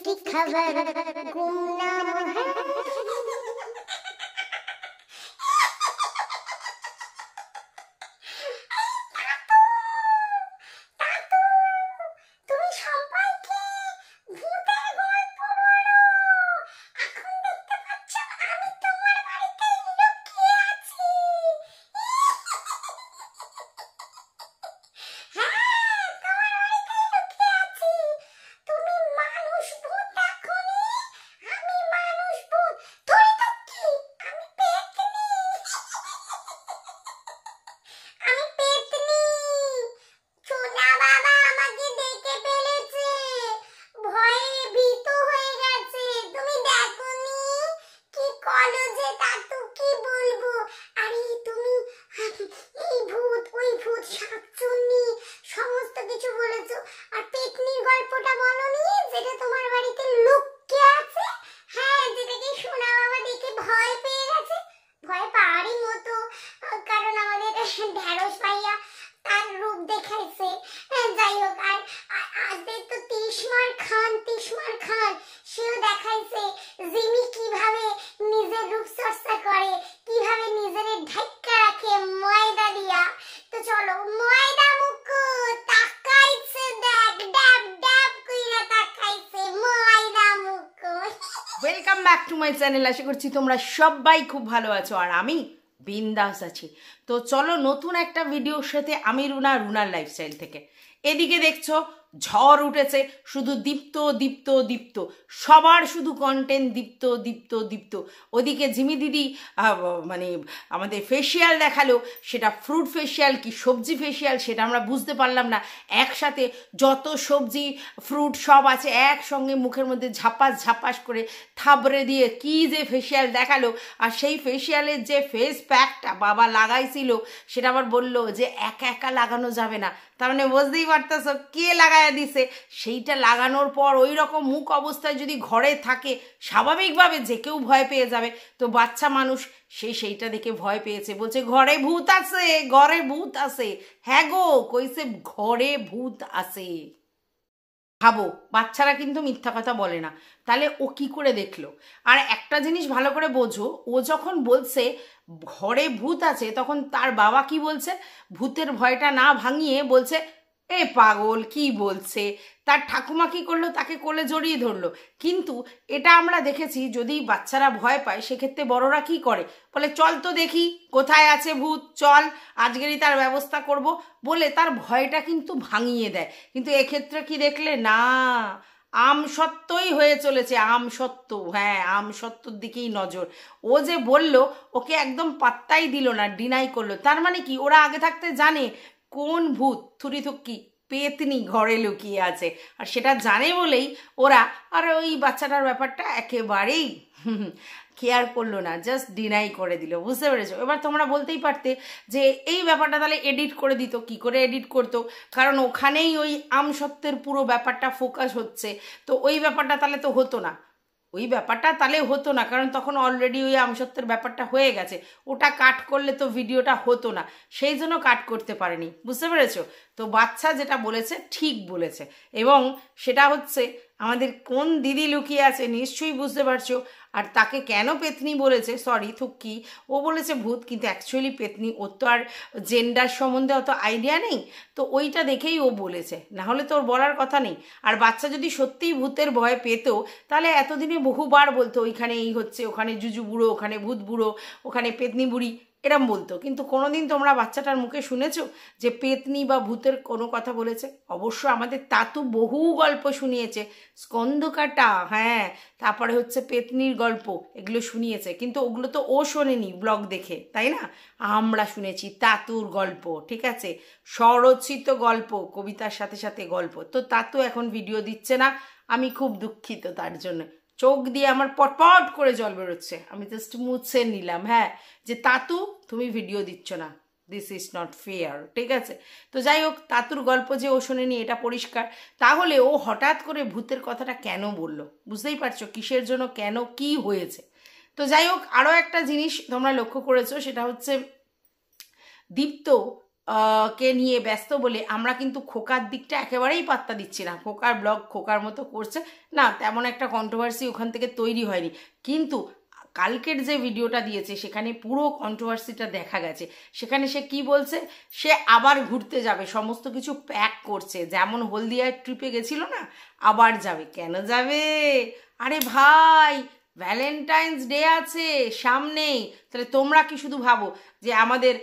की खबर गुमनाम है। Welcome back to my channel. আশা করছি তোমরা সবাই খুব ভালো আছো আর আমি বিন্দাস আছি। তো চলো নতুন একটা ভিডিওর সাথে আমি রুনার লাইফস্টাইল থেকে। এদিকে দেখছো ঝড় উঠেছে, শুধু দীপ্ত দীপ্ত দীপ্ত, সবার শুধু কন্টেন্ট দীপ্ত দীপ্ত দীপ্ত। ওদিকে ঝিমি দিদি মানে আমাদের ফেসিয়াল দেখালো, সেটা ফ্রুট ফেসিয়াল কি সবজি ফেসিয়াল সেটা আমরা বুঝতে পারলাম না। একসাথে যত সবজি ফ্রুট সব আছে একসঙ্গে মুখের মধ্যে ঝাপাস ঝাপাস করে থাবড়ে দিয়ে কি যে ফেসিয়াল দেখালো। আর সেই ফেসিয়ালের যে ফেস প্যাকটা বাবা লাগাইছিল সেটা আবার বললো যে একা একা লাগানো যাবে না। তার মানে বুঝতেই পারতেছ কে লাগায় দিছে। সেইটা লাগানোর পর ওই রকম মুখ অবস্থায় যদি ঘরে থাকে স্বাভাবিকভাবে যে কেউ ভয় পেয়ে যাবে। তো বাচ্চা মানুষ সেইটা দেখে ভয় পেয়েছে, বলছে ঘরে ভূত আছে, ঘরে ভূত আছে। হ্যাঁ গো কইছে ঘরে ভূত আছে। ভাবো বাচ্চারা কিন্তু মিথ্যা কথা বলে না, তাহলে ও কি করে দেখলো? আর একটা জিনিস ভালো করে বোঝো, ও যখন বলছে ঘরে ভূত আছে তখন তার বাবা কি বলছে? ভূতের ভয়টা না ভাঙিয়ে বলছে এ পাগল কি বলছে। তার ঠাকুমা কি করলো? তাকে কোলে জড়িয়ে ধরলো। কিন্তু এটা আমরা দেখেছি যদি বাচ্চারা ভয় পায় সেক্ষেত্রে বড়রা কি করে? বলে চল তো দেখি কোথায় আছে ভূত, চল আজকেরই তার ব্যবস্থা করব বলে তার ভয়টা কিন্তু ভাঙিয়ে দেয়। কিন্তু এক্ষেত্রে কি দেখলে না, আমসত্ত্বই হয়ে চলেছে, আমসত্ত্ব। হ্যাঁ আমসত্ত্বর দিকেই নজর। ও যে বলল ওকে একদম পাত্তাই দিল না, ডিনাই করলো। তার মানে কি ওরা আগে থাকতে জানে কোন ভূত থুরি থুক্কি পেতনি ঘরে লুকিয়ে আছে, আর সেটা জানে বলেই ওরা আর ওই বাচ্চাটার ব্যাপারটা একেবারেই কেয়ার করলো না, জাস্ট ডিনাই করে দিল। বুঝতে পেরেছো? এবার তোমরা বলতেই পারতে যে এই ব্যাপারটা তাহলে এডিট করে দিত। কি করে এডিট করতো? কারণ ওখানেই ওই আমসত্ত্বের পুরো ব্যাপারটা ফোকাস হচ্ছে, তো ওই ব্যাপারটা তাহলে তো হতো না। ওই ব্যাপারটা তাহলে হতো না, কারণ তখন অলরেডি ওই আমসত্ত্বের ব্যাপারটা হয়ে গেছে। ওটা কাট করলে তো ভিডিওটা হতো না, সেই জন্য কাট করতে পারেনি। বুঝতে পেরেছো? তো বাচ্চা যেটা বলেছে ঠিক বলেছে, এবং সেটা হচ্ছে আমাদের কোন দিদি লুকিয়ে আছে নিশ্চয়ই বুঝতে পারছো। আর তাকে কেন পেতনি বলেছে, সরি থুক্কি, ও বলেছে ভূত কিন্তু অ্যাকচুয়ালি পেতনি। ওর তো আর জেন্ডার সম্বন্ধে অত আইডিয়া নেই, তো ওইটা দেখেই ও বলেছে, না হলে তো ওর বলার কথা নেই। আর বাচ্চা যদি সত্যিই ভূতের ভয় পেত তাহলে এতদিনে বহুবার বলতো ওইখানে এই হচ্ছে, ওখানে জুজু বুড়ো, ওখানে ভূত বুড়ো, ওখানে পেতনি বুড়ি, এরম বলতো। কিন্তু কোনোদিন তোমরা বাচ্চাটার মুখে শুনেছো যে পেতনি বা ভূতের কোনো কথা বলেছে? অবশ্য আমাদের তাতু বহু গল্প শুনিয়েছে, স্কন্দকাটা, হ্যাঁ, তারপরে হচ্ছে পেতনির গল্প, এগুলো শুনিয়েছে। কিন্তু ওগুলো তো ও শোনেনি ব্লগ দেখে, তাই না? আমরা শুনেছি তাতুর গল্প, ঠিক আছে, স্বরচিত গল্প, কবিতার সাথে সাথে গল্প। তো তাতু এখন ভিডিও দিচ্ছে না, আমি খুব দুঃখিত তার জন্য। চোখ দিয়ে আমার পটপট করে জল বেরোচ্ছে, আমি জাস্ট মুছে নিলাম, হ্যাঁ, যে তাতু তুমি ভিডিও দিচ্ছ না, দিস ইজ নট ফেয়ার, ঠিক আছে? তো যাই হোক, তাতুর গল্প যে ও শোনেনি এটা পরিষ্কার। তাহলে ও হঠাৎ করে ভূতের কথাটা কেন বলল? বুঝতেই পারছো কিসের জন্য, কেন, কি হয়েছে। তো যাই হোক, আরও একটা জিনিস তোমরা লক্ষ্য করেছো, সেটা হচ্ছে দীপ্ত কে নিয়ে ব্যস্ত বলে আমরা কিন্তু খোকার দিকটা একেবারেই পাত্তা দিচ্ছি না। খোকার ব্লগ খোকার মতো করছে, না তেমন একটা কন্ট্রোভার্সি ওখান থেকে তৈরি হয়নি। কিন্তু কালকের যে ভিডিওটা দিয়েছে সেখানে পুরো কন্ট্রোভার্সিটা দেখা গেছে। সেখানে সে কি বলছে, সে আবার ঘুরতে যাবে, সমস্ত কিছু প্যাক করছে, যেমন হলদিয়ার ট্রিপে গেছিল না, আবার যাবে। কেন যাবে? আরে ভাই, ভ্যালেন্টাইন্স ডে আছে সামনেই। তাহলে তোমরা কি শুধু ভাবো যে আমাদের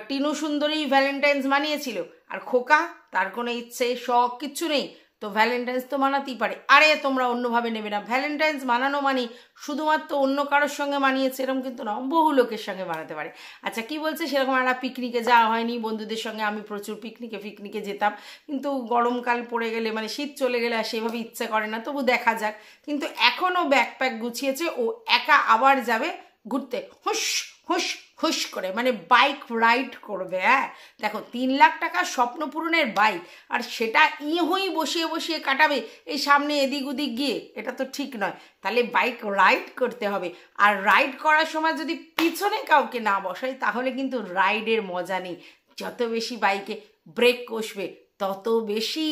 টিনু সুন্দরী ভ্যালেন্টাইন্স মানিয়েছিল আর খোকা তার কোনো ইচ্ছে শখ কিচ্ছু নেই, তো ভ্যালেন্টাইন্স তো মানাতেই পারে। আরে তোমরা অন্যভাবে নেবে না, ভ্যালেন্টাইন্স মানানো মানে শুধুমাত্র অন্য কারোর সঙ্গে মানিয়েছে এরকম কিন্তু না, বহু লোকের সঙ্গে বানাতে পারে। আচ্ছা কি বলছে, সেরকম একটা পিকনিকে যাওয়া হয়নি বন্ধুদের সঙ্গে, আমি প্রচুর পিকনিকে যেতাম, কিন্তু গরমকাল পড়ে গেলে মানে শীত চলে গেলে আর সেভাবে ইচ্ছে করে না, তবু দেখা যাক। কিন্তু এখনও ব্যাকপ্যাক গুছিয়েছে, ও একা আবার যাবে ঘুরতে, হুস হুস হুস করে, মানে বাইক রাইড করবে। হ্যাঁ দেখো, 3 লাখ টাকা স্বপ্ন পূরণের বাইক, আর সেটা ইহই বসিয়ে বসিয়ে কাটাবে এই সামনে এদিক ওদিক গিয়ে, এটা তো ঠিক নয়। তাহলে বাইক রাইড করতে হবে, আর রাইড করার সময় যদি পিছনে কাউকে না বসাই তাহলে কিন্তু রাইডের মজা নেই। যত বেশি বাইকে ব্রেক কষবে তত বেশি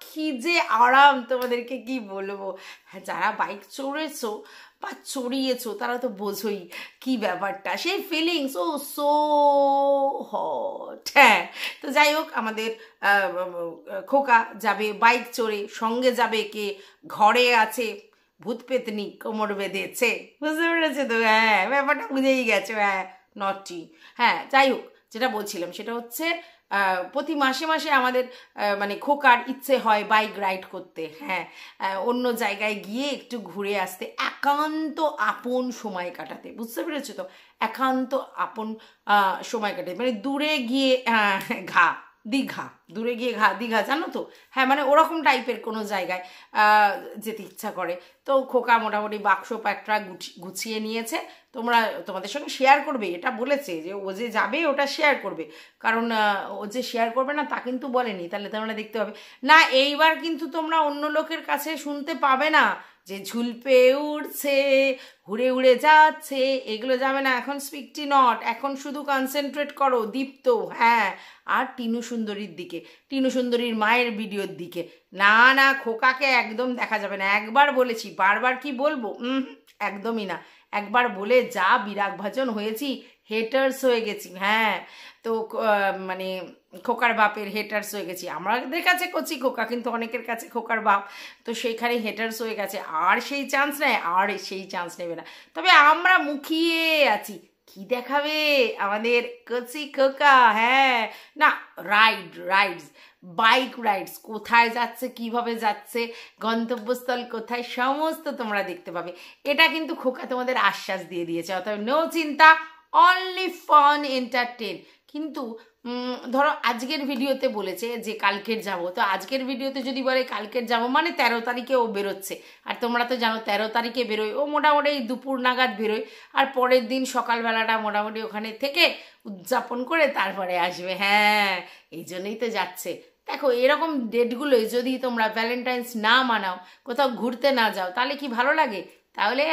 কি যে আরাম, তোমাদেরকে কি বলবো। হ্যাঁ, যারা বাইক চড়েছো বা চড়িয়েছো তারা তো বোঝোই কি ব্যাপারটা, সেই ফিলিংস, ও সো হট। হ্যাঁ, তো যাই হোক, আমাদের খোকা যাবে বাইক চড়ে, সঙ্গে যাবে কে, ঘরে আছে ভূত পেতনি কোমর বেঁধেছে, বুঝতে পেরেছে তো? হ্যাঁ, ব্যাপারটা বুঝেই গেছো। হ্যাঁ, নটি। হ্যাঁ, যাই হোক, যেটা বলছিলাম সেটা হচ্ছে প্রতি মাসে মাসে আমাদের মানে খোকার ইচ্ছে হয় বাইক রাইড করতে। হ্যাঁ, অন্য জায়গায় গিয়ে একটু ঘুরে আসতে, একান্ত আপন সময় কাটাতে, বুঝতে পেরেছো তো? একান্ত আপন সময় কাটাতে, মানে দূরে গিয়ে দীঘা জানো তো? হ্যাঁ, মানে ওরকম টাইপের কোনো জায়গায় যেতে ইচ্ছা করে। তো খোকা মোটামুটি বাক্স প্যাকটা গুছিয়ে নিয়েছে, তোমাদের সঙ্গে শেয়ার করবে, এটা বলেছে যে ও যে যাবে ওটা শেয়ার করবে, কারণ ও যে শেয়ার করবে না তা কিন্তু বলেনি। তাহলে তোমরা দেখতে পাবে না, এইবার কিন্তু তোমরা অন্য লোকের কাছে শুনতে পাবে না যে ঝুলপে উড়ছে, উড়ে উড়ে যাচ্ছে, এগুলো যাবে না। এখন স্পিকটি নট, এখন শুধু কনসেন্ট্রেট করো দীপ্ত, হ্যাঁ, আর টিনু সুন্দরীর দিকে, টিনু সুন্দরীর মায়ের ভিডিওর দিকে। না না, খোকাকে একদম দেখা যাবে না। একবার বলেছি, বারবার কি বলবো? একদমই না। একবার বলে যা বিরাগ ভাজন হয়েছি, হেটার্স হয়ে গেছি। হ্যাঁ, তো মানে খোকার বাপের হেটার্স হয়ে গেছি। আমাদের কাছে কচি খোকা, কিন্তু অনেকের কাছে খোকার বাপ, তো সেইখানে হেটার্স হয়ে গেছে। আর সেই চান্স নেয়, আর সেই চান্স নেবে না। তবে আমরা মুখিয়ে আছি, কি দেখাবে আমাদের কচি খোকা। হ্যাঁ, না, রাইডস বাইক রাইডস, কোথায় যাচ্ছে, কিভাবে যাচ্ছে, গন্তব্যস্থল কোথায়, সমস্ত তোমরা দেখতে পাবে। এটা কিন্তু খোকা তোমাদের আশ্বাস দিয়ে দিয়েছে, অর্থাৎ নো চিন্তা, অনলি ফান এন্টারটেন। কিন্তু ধরো আজকের ভিডিওতে বলেছে যে কালকের যাব, তো আজকের ভিডিওতে যদি বলে কালকের যাব মানে 13 তারিখে ও বেরোচ্ছে। আর তোমরা তো জানো 13 তারিখে বেরোয় ও, মোটামুটি দুপুর নাগাদ বেরোয়, আর পরের দিন সকালবেলাটা মোটামুটি ওখানে থেকে উদযাপন করে তারপরে আসবে। হ্যাঁ, এই জন্যই তো যাচ্ছে। দেখো, এরকম ডেটগুলোই যদি তোমরা ভ্যালেন্টাইন্স না মানাও, কোথাও ঘুরতে না যাও, তাহলে কি ভালো লাগে? তাহলে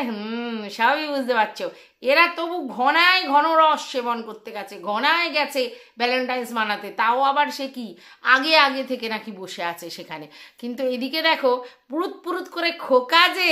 সবই বুঝতে পারছো। এরা তবু ঘন রস সেবন করতে গেছে, ঘনায় গেছে ভ্যালেন্টাইন্স মানাতে, তাও আবার সে কি আগে থেকে নাকি বসে আছে সেখানে। কিন্তু এদিকে দেখো, পুরুত করে খোকা যে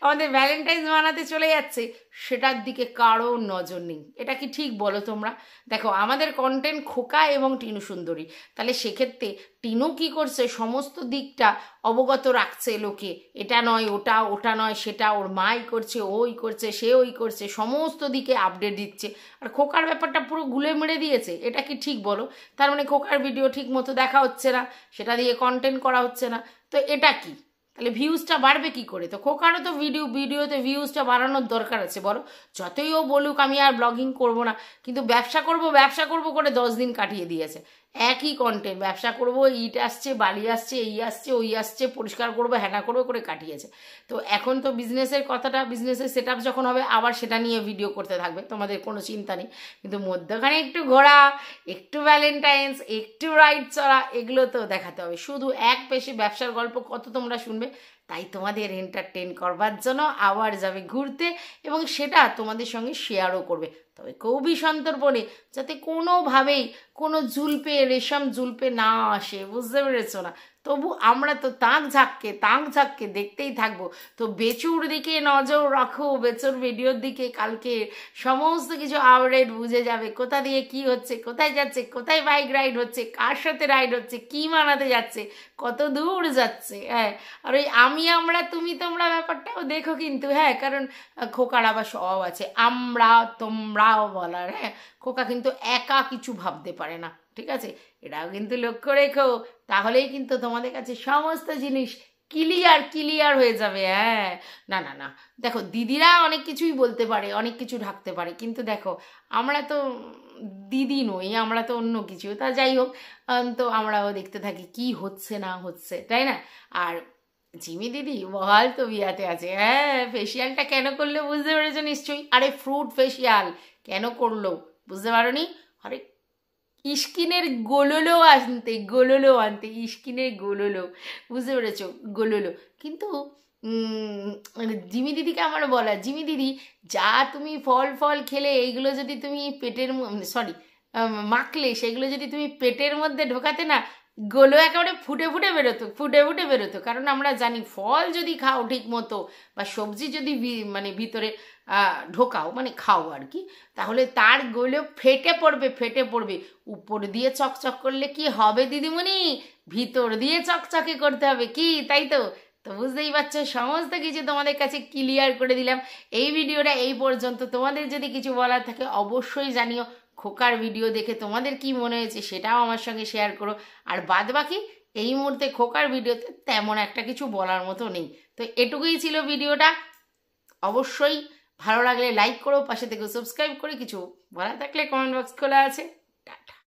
আমাদের ভ্যালেন্টাইন্স মানাতে চলে যাচ্ছে, সেটার দিকে কারো নজর নেই। এটা কি ঠিক বলো তোমরা? দেখো, আমাদের কন্টেন্ট খোকা এবং টিনু সুন্দরী, তাহলে সেক্ষেত্রে টিনু কি করছে, সমস্ত দিকটা অবগত রাখছে লোকে, এটা নয় ওটা, ওটা নয় সেটা, ওর মাই করছে, ওই করছে, সে ওই করছে, সমস্ত দিকে আপডেট দিচ্ছে। আর খোকার ব্যাপারটা পুরো গুলে মেরে দিয়েছে। এটা কি ঠিক বলো? তার মানে খোকার ভিডিও ঠিক মতো দেখা হচ্ছে না, সেটা দিয়ে কন্টেন্ট করা হচ্ছে না, তো এটা কি? তাহলে ভিউজটা বাড়বে কি করে? তো খোকারও তো ভিডিওতে ভিউজটা বাড়ানোর দরকার আছে, বলো? যতই ও বলুক আমি আর ব্লগিং করব না, কিন্তু ব্যবসা করব করে 10 দিন কাটিয়ে দিয়েছে। একই কন্টেন্ট, ব্যবসা করব, ইট আসছে, বালি আসছে, এই আসছে, ওই আসছে, পরিষ্কার করবো, হ্যানা করবো করে কাটিয়েছে। তো এখন তো বিজনেসের কথাটা, বিজনেসের সেট আপ যখন হবে আবার সেটা নিয়ে ভিডিও করতে থাকবে, তোমাদের কোনো চিন্তা নেই। কিন্তু মধ্যখানে একটু ঘোরা, একটু ভ্যালেন্টাইন্স, একটু রাইড চড়া, এগুলো তো দেখাতে হবে। শুধু এক পেশে ব্যবসার গল্প কত তোমরা শুনবে? তাই তোমাদের এন্টারটেন করবার জন্য আবার যাবে ঘুরতে, এবং সেটা তোমাদের সঙ্গে শেয়ারও করবে। তবে কবি সন্তর্পণে যাতে কোনোভাবেই কোনো জুলপে রেশম জুলপে না আসে, বুঝতে পেরেছো না? তবু আমরা তো তাক ঝাঁককে দেখতেই থাকবো। তো বেচুর দিকে নজর রাখো, বেচুর ভিডিওর দিকে। কালকে সমস্ত কিছু আপডেট বুঝে যাবে, কোথা দিয়ে কি হচ্ছে, কোথায় যাচ্ছে, কোথায় বাইক রাইড হচ্ছে, কার সাথে রাইড হচ্ছে, কি মানাতে যাচ্ছে, কত দূর যাচ্ছে। হ্যাঁ, আর ওই আমি আমরা তুমি তোমরা ব্যাপারটাও দেখো কিন্তু। হ্যাঁ, কারণ খোকার আবার স্বভাব আছে আমরা তোমরাও বলার। হ্যাঁ, খোকা কিন্তু একা কিছু ভাবতে পারে না, ঠিক আছে? এটাও কিন্তু লক্ষ্য রেখো, তাহলেই কিন্তু তোমাদের কাছে সমস্ত জিনিস ক্লিয়ার হয়ে যাবে। হ্যাঁ, না না না, দেখো দিদিরা অনেক কিছুই বলতে পারে, অনেক কিছু ঢাকতে পারে, কিন্তু দেখো আমরা তো দিদি নই, আমরা তো অন্য কিছু। তা যাই হোক, তো আমরাও দেখতে থাকি কি হচ্ছে না হচ্ছে, তাই না? আর জিমি দিদি বহাল তো বিয়াতে আছে। হ্যাঁ, ফেসিয়ালটা কেন করলো বুঝতে পেরেছো নিশ্চয়ই? আরে ফ্রুট ফেসিয়াল কেন করলো বুঝতে পারোনি? আরে স্কিনের গোললো আনতে স্কিনের গোললো, বুঝতে পেরেছো? গোললো। কিন্তু জিমি দিদিকে আমার বলা, জিমি দিদি যা তুমি ফল খেলে এইগুলো যদি তুমি পেটের সরি মাখলে, সেগুলো যদি তুমি পেটের মধ্যে ঢোকাতে না, গোলো একেবারে ফুটে বেরোতো। কারণ আমরা জানি ফল যদি খাও ঠিক মতো, বা সবজি যদি মানে ভিতরে ঢোকাও, মানে খাও আর কি, তাহলে তার গোলো ফেটে পড়বে। উপর দিয়ে চকচক করলে কি হবে দিদিমণি? ভিতর দিয়ে চকচকে করতে হবে, কি তাই তো? তো বুঝতেই পারছো, সমস্ত কিছু তোমাদের কাছে ক্লিয়ার করে দিলাম। এই ভিডিওটা এই পর্যন্ত। তোমাদের যদি কিছু বলার থাকে অবশ্যই জানিও। খোকার ভিডিও দেখে তোমাদের কি মনে হয়েছে সেটাও আমার সঙ্গে শেয়ার করো। আর বাদ বাকি এই মুহূর্তে খোকার ভিডিওতে তেমন একটা কিছু বলার মতো নেই। তো এটুকুই ছিল ভিডিওটা। অবশ্যই ভালো লাগলে লাইক করো, পাশে থেকে সাবস্ক্রাইব করে কিছু বলা থাকলে কমেন্ট বক্স খোলা আছে।